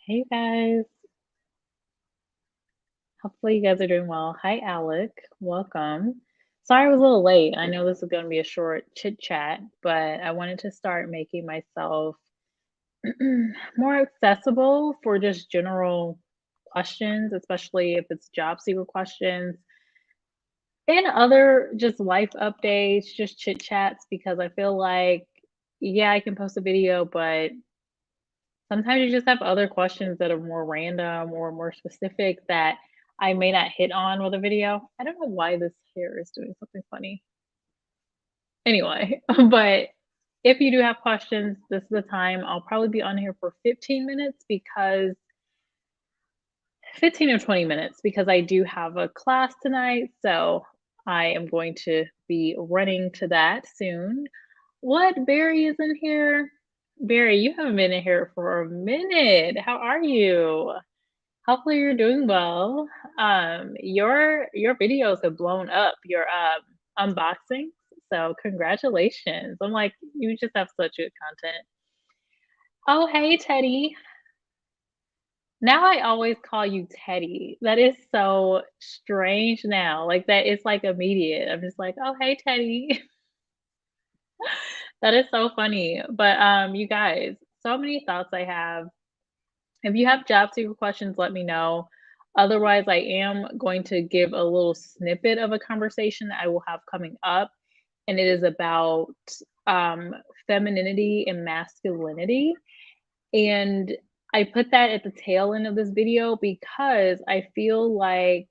Hey guys, hopefully you guys are doing well. Hi Alec, welcome. Sorry I was a little late. I know this is going to be a short chit chat, but I wanted to start making myself more accessible for just general questions, especially if it's job seeker questions and other just life updates, just chit chats, because I feel like, yeah, I can post a video, but sometimes you just have other questions that are more random or more specific that I may not hit on with a video. I don't know why this hair is doing something funny. Anyway, but if you do have questions, this is the time. I'll probably be on here for 15 minutes because 15 or 20 minutes because I do have a class tonight. So I am going to be running to that soon. What? Barry is in here? Barry, you haven't been in here for a minute. How are you? Hopefully you're doing well. Your videos have blown up, your unboxings. So congratulations. I'm like, you just have such good content. Oh, hey Teddy. Now I always call you Teddy. That is so strange now. Like that it's like immediate. I'm just like, oh hey Teddy. That is so funny. But you guys, so many thoughts I have. If you have job seeker questions, let me know. Otherwise, I am going to give a little snippet of a conversation that I will have coming up, and it is about um, femininity and masculinity. And I put that at the tail end of this video because I feel like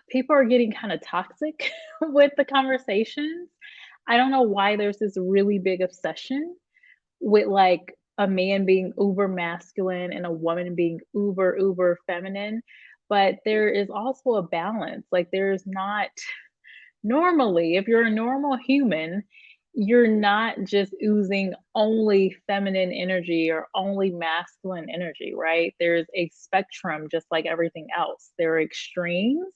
people are getting kind of toxic with the conversations. I don't know why there's this really big obsession with like a man being uber masculine and a woman being uber feminine, but there is also a balance. Like there's not normally, if you're a normal human, you're not just oozing only feminine energy or only masculine energy, right? There's a spectrum just like everything else. There are extremes,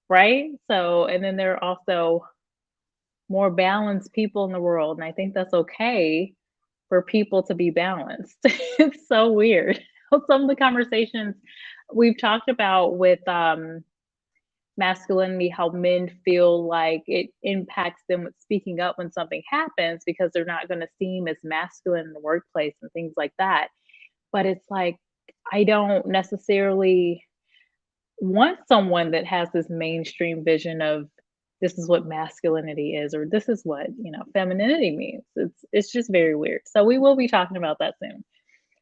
right? So, and then there are also more balanced people in the world. And I think that's okay for people to be balanced. It's so weird. Some of the conversations we've talked about with masculinity, how men feel like it impacts them with speaking up when something happens because they're not going to seem as masculine in the workplace and things like that. But it's like, I don't necessarily want someone that has this mainstream vision of this is what masculinity is or this is what femininity means. It's just very weird, so we will be talking about that soon.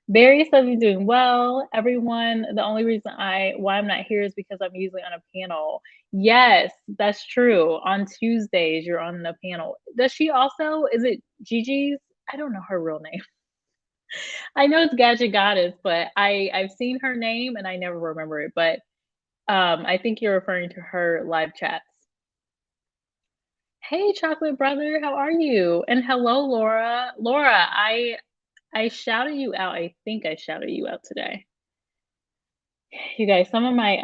Barry says he's doing well. Everyone, the only reason why I'm not here is because I'm usually on a panel. Yes, that's true. On Tuesdays you're on the panel. Does she also, is it Gigi's? I don't know her real name. I know it's Gadget Goddess, but I've seen her name and I never remember it. But I think you're referring to her live chats. Hey, chocolate brother, how are you? And hello, Laura. Laura, I shouted you out. I think I shouted you out today. You guys, some of my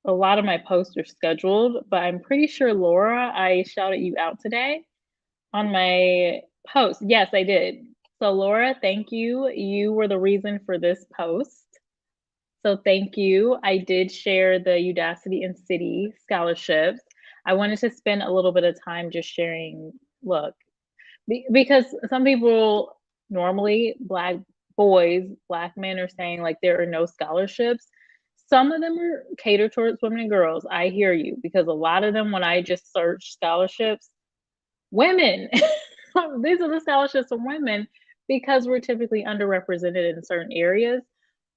a lot of my posts are scheduled, but I'm pretty sure Laura, I shouted you out today on my post. Yes, I did. So Laura, thank you. You were the reason for this post. So thank you. I did share the Udacity and City scholarships. I wanted to spend a little bit of time just sharing, look, because some people normally, Black boys, Black men are saying like there are no scholarships. Some of them are catered towards women and girls. I hear you because a lot of them, when I just search scholarships, women, these are the scholarships for women because we're typically underrepresented in certain areas.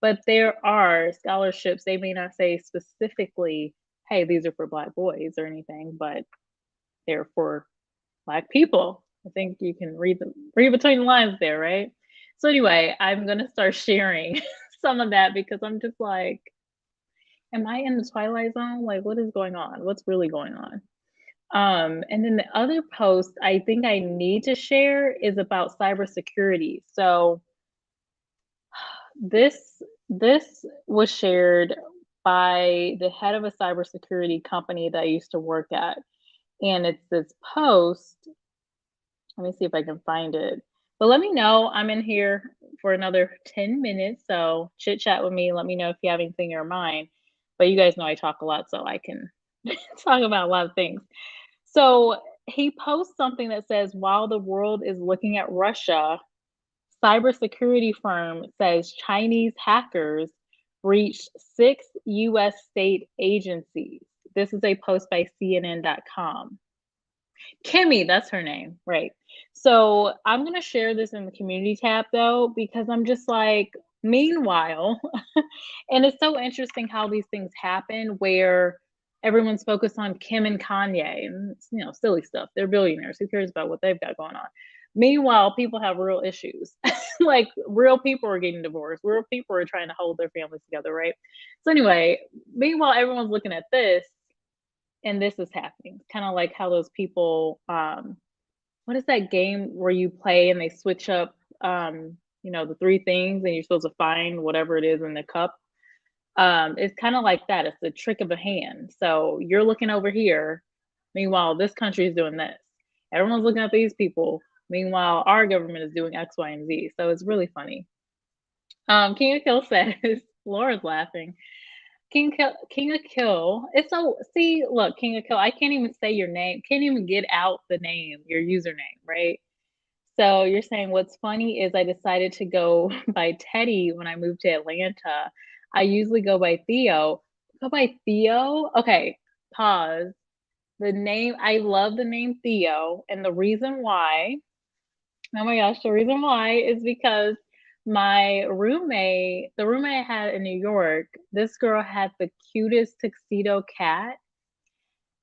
But there are scholarships, they may not say specifically, hey, these are for Black boys or anything, but they're for Black people. I think you can read between the lines there, right? So anyway, I'm gonna start sharing some of that because I'm just like, am I in the twilight zone? Like, what is going on? What's really going on? And then the other post I think I need to share is about cybersecurity. So this was shared by the head of a cybersecurity company that I used to work at. And it's this post. Let me see if I can find it. But let me know. I'm in here for another 10 minutes, so chit chat with me. Let me know if you have anything in your mind. But you guys know I talk a lot, so I can talk about a lot of things. So he posts something that says, while the world is looking at Russia, cybersecurity firm says Chinese hackers breached 6 US state agencies. This is a post by CNN.com. Kimmy, that's her name, right. So I'm gonna share this in the community tab though, because I'm just like, meanwhile, and it's so interesting how these things happen where everyone's focused on Kim and Kanye and silly stuff. They're billionaires. Who cares about what they've got going on? Meanwhile, people have real issues. Like real people are getting divorced. Real people are trying to hold their families together, right? So anyway, meanwhile, everyone's looking at this and this is happening. Kind of like how those people, what is that game where you play and they switch up, the three things and you're supposed to find whatever it is in the cup? It's kind of like that. It's the trick of a hand. So you're looking over here. Meanwhile, this country is doing this. Everyone's looking at these people. Meanwhile, our government is doing X, Y, and Z. So it's really funny. King of Kill says, Laura's laughing. King of Kill. It's so see, look, King of Kill. I can't even say your name. Can't even get out the name, your username, right? So you're saying what's funny is I decided to go by Teddy when I moved to Atlanta. I usually go by Theo. Go by Theo? Okay, pause. The name, I love the name Theo, and the reason why, oh my gosh, the reason why is because my roommate, the roommate I had in New York, this girl had the cutest tuxedo cat,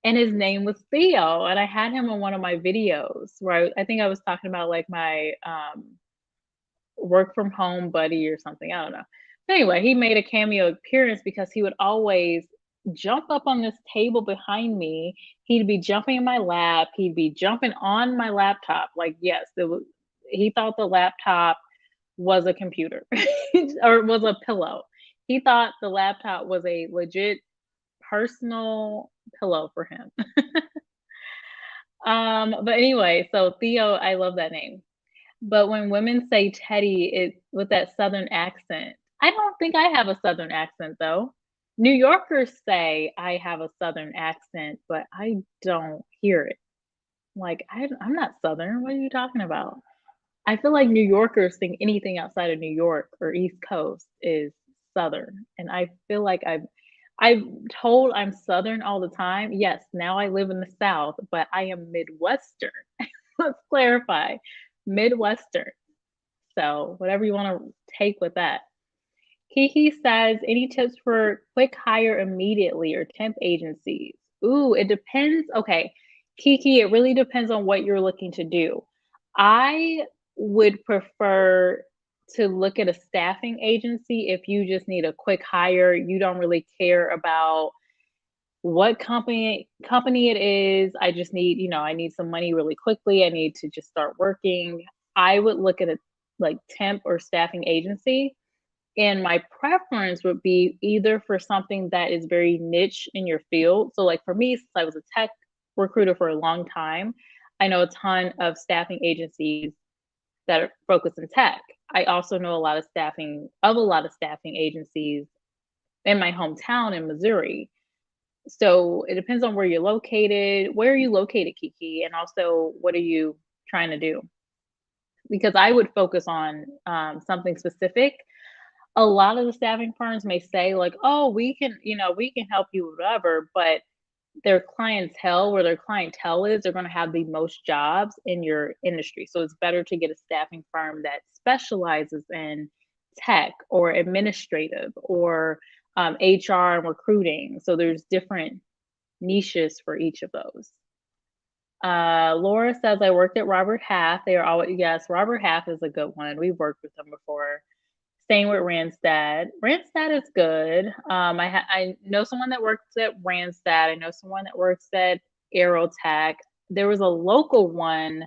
and his name was Theo. And I had him in one of my videos where I think I was talking about like my work from home buddy or something. I don't know. But anyway, he made a cameo appearance because he would always jump up on this table behind me. He'd be jumping in my lap. He'd be jumping on my laptop. Like, yes, he thought the laptop was a computer or was a pillow. He thought the laptop was a legit personal pillow for him. But anyway, so Theo, I love that name. But when women say Teddy, it with that Southern accent. I don't think I have a Southern accent though. New Yorkers say I have a Southern accent, but I don't hear it. Like I'm not Southern. What are you talking about? I feel like New Yorkers think anything outside of New York or East Coast is Southern, and I feel like I'm told I'm Southern all the time. Yes, now I live in the South, but I am Midwestern. Let's clarify. Midwestern. So whatever you want to take with that. Kiki says, any tips for quick hire immediately or temp agencies? Ooh, it depends. Okay, Kiki, it really depends on what you're looking to do. I would prefer to look at a staffing agency if you just need a quick hire. You don't really care about what company it is. I just need, I need some money really quickly. I need to just start working. I would look at a like temp or staffing agency. And my preference would be either for something that is very niche in your field. So like for me, since I was a tech recruiter for a long time, I know a ton of staffing agencies that are focused in tech. I also know a lot of staffing agencies in my hometown in Missouri. So it depends on where you're located. Where are you located, Kiki? And also, what are you trying to do? Because I would focus on something specific. A lot of the staffing firms may say, like, oh, we can help you, whatever, but where their clientele is, they're going to have the most jobs in your industry. So it's better to get a staffing firm that specializes in tech or administrative or HR and recruiting. So there's different niches for each of those. Laura says, I worked at Robert Half. They are always, yes, Robert Half is a good one. We've worked with them before. Same with Randstad. Randstad is good. I know someone that works at Randstad. I know someone that works at Aerotech. There was a local one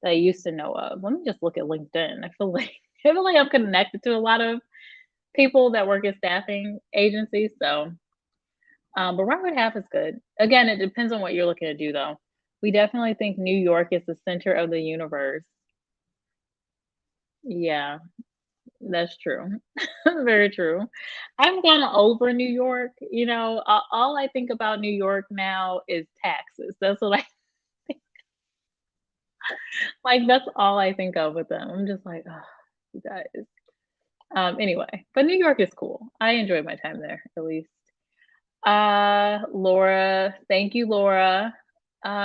that I used to know of. Let me just look at LinkedIn. I feel like I'm connected to a lot of people that work at staffing agencies. So, but Robert Half is good. Again, it depends on what you're looking to do, though. We definitely think New York is the center of the universe. Yeah, that's true. Very true. I'm gone over New York, all I think about New York now is taxes. That's what I like, that's all I think of with them. I'm just like, "Ugh, you guys." Anyway, but New York is cool. I enjoyed my time there, at least. Laura, thank you, Laura.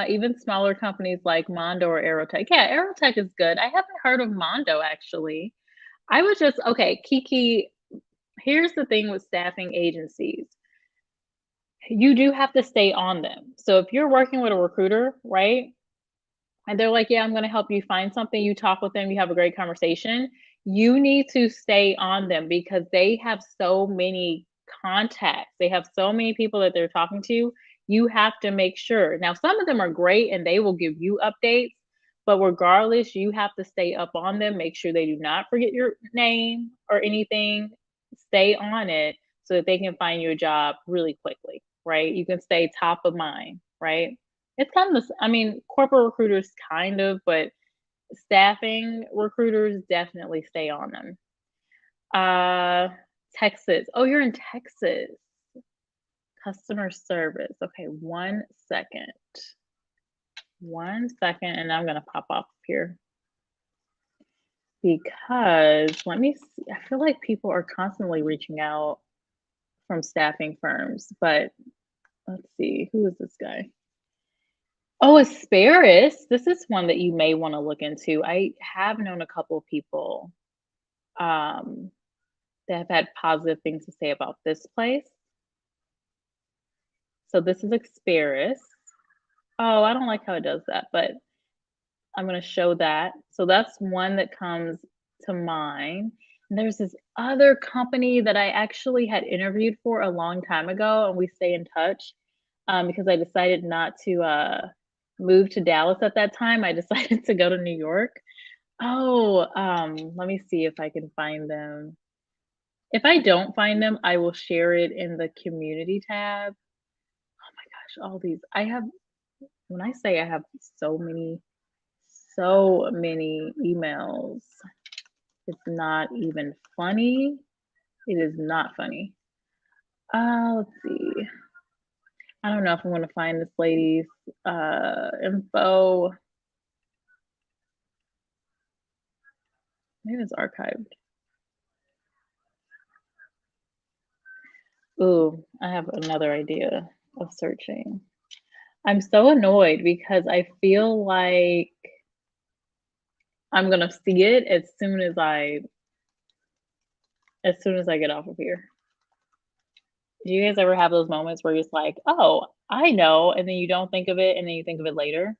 Even smaller companies like Mondo or Aerotech. Yeah, Aerotech is good. I haven't heard of Mondo actually. I was just okay, Kiki, here's the thing with staffing agencies. You do have to stay on them. So if you're working with a recruiter, right? And they're like, "Yeah, I'm gonna help you find something." You talk with them, you have a great conversation. You need to stay on them because they have so many contacts. They have so many people that they're talking to. You have to make sure. Now, some of them are great and they will give you updates, but regardless, you have to stay up on them, make sure they do not forget your name or anything. Stay on it so that they can find you a job really quickly, right? You can stay top of mind, right? It's kind of I mean, corporate recruiters kind of, but staffing recruiters definitely stay on them. Uh, Texas. Oh, you're in Texas. Customer service. Okay, 1 second. 1 second, and I'm gonna pop off here because let me see. I feel like people are constantly reaching out from staffing firms, but let's see. Who is this guy? Oh, Asparis. This is one that you may wanna look into. I have known a couple of people, um, that have had positive things to say about this place. So this is Asparis. Oh, I don't like how it does that, but I'm gonna show that. So that's one that comes to mind. And there's this other company that I actually had interviewed for a long time ago, and we stay in touch, because I decided not to, move to Dallas at that time. I decided to go to New York. Oh, let me see if I can find them. If I don't find them, I will share it in the community tab. Oh my gosh, all these I have when I say I have so many emails, it's not even funny. It is not funny. Let's see. I don't know if I'm gonna find this lady's info. Maybe it's archived. Ooh, I have another idea of searching. I'm so annoyed because I feel like I'm gonna see it as soon as I get off of here. Do you guys ever have those moments where you're just like, "Oh, I know," and then you don't think of it, and then you think of it later?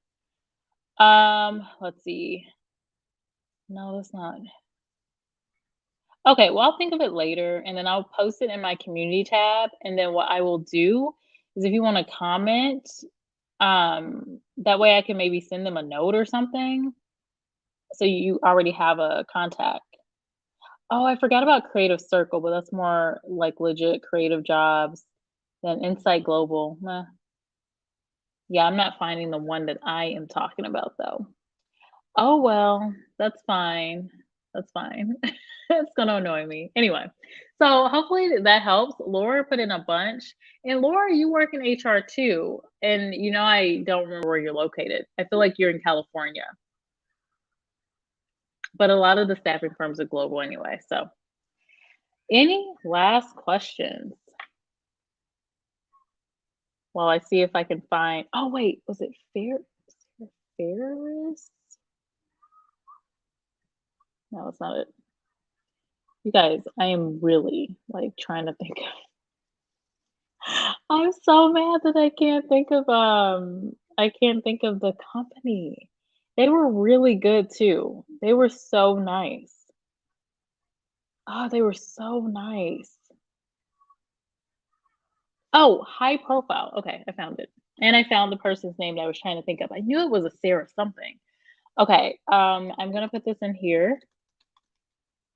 Let's see. No, that's not. Okay, well, I'll think of it later, and then I'll post it in my community tab, and then what I will do is if you wanna comment, that way I can maybe send them a note or something, so you already have a contact. Oh, I forgot about Creative Circle, but that's more like legit creative jobs than Insight Global. Meh. Yeah, I'm not finding the one that I am talking about though. Oh well, that's fine. That's fine. It's gonna annoy me. Anyway, so hopefully that helps. Laura put in a bunch. And Laura, you work in HR too. And I don't remember where you're located. I feel like you're in California, but a lot of the staffing firms are global anyway. So, any last questions while I see if I can find? Oh, wait, was it Ferris? No, it's not it. You guys, I am really like trying to think. I'm so mad that I can't think of the company. They were really good too. They were so nice. Oh, they were so nice. Oh, high profile. Okay, I found it. And I found the person's name that I was trying to think of. I knew it was a Sarah something. Okay, I'm gonna put this in here.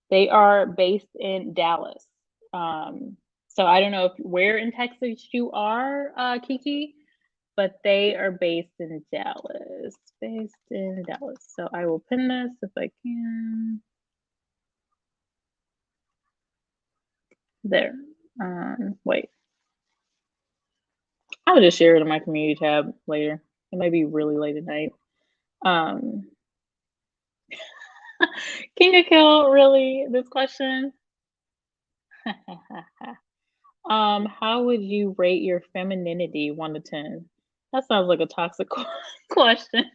They are based in Dallas. So I don't know where in Texas you are, Kiki, but they are based in Dallas. Based in Dallas. So I will pin this if I can. There. Wait. I'll just share it in my community tab later. It might be really late at night. Um, King of Kill, really? This question? How would you rate your femininity 1 to 10? That sounds like a toxic question.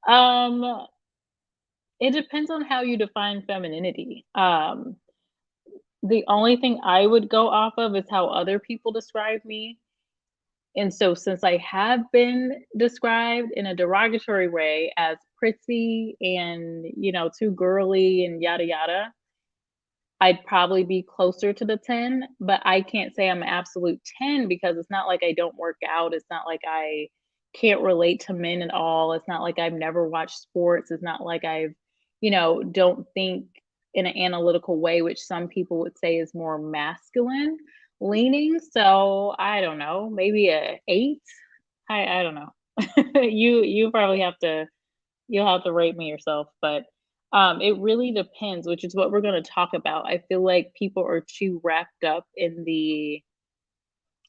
Um, it depends on how you define femininity. The only thing I would go off of is how other people describe me. And so since I have been described in a derogatory way as prissy and, too girly and yada yada, I'd probably be closer to the 10, but I can't say I'm an absolute 10 because it's not like I don't work out. It's not like I can't relate to men at all. It's not like I've never watched sports. It's not like I've, don't think in an analytical way, which some people would say is more masculine leaning. So I don't know, maybe a 8. I don't know. You probably have to You'll have to rate me yourself, but, it really depends, which is what we're gonna talk about. I feel like people are too wrapped up in the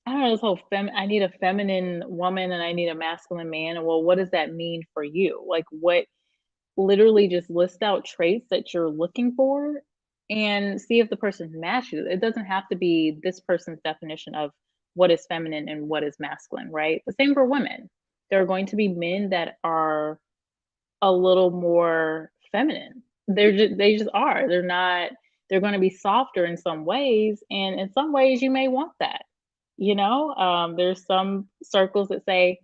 I don't know, this whole I need a feminine woman and I need a masculine man, and well, what does that mean for you? Like, what literally just list out traits that you're looking for and see if the person matches. It doesn't have to be this person's definition of what is feminine and what is masculine, right? The same for women. There are going to be men that are a little more feminine. They just are. They're gonna be softer in some ways, and in some ways you may want that, There's some circles that say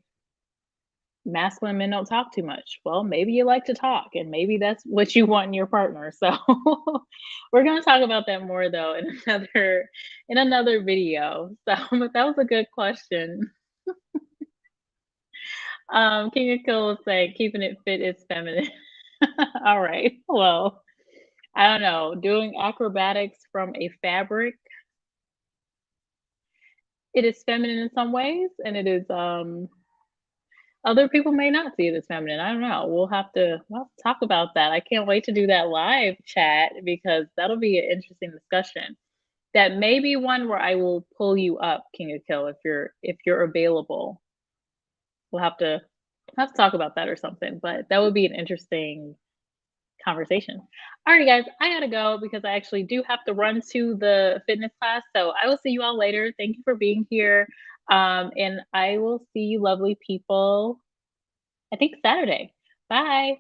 masculine men don't talk too much. Well, maybe you like to talk, and maybe that's what you want in your partner. So we're gonna talk about that more though in another video. So, but that was a good question. King of Kill will say, keeping it fit is feminine. All right. Well, I don't know. Doing acrobatics from a fabric, it is feminine in some ways, and it is other people may not see it as feminine. I don't know. We'll have to talk about that. I can't wait to do that live chat because that'll be an interesting discussion. That may be one where I will pull you up, King of Kill, if you're available. We'll have to talk about that or something. But that would be an interesting conversation. Alrighty, guys, I gotta go because I actually do have to run to the fitness class. So I will see you all later. Thank you for being here. And I will see you lovely people, I think Saturday. Bye.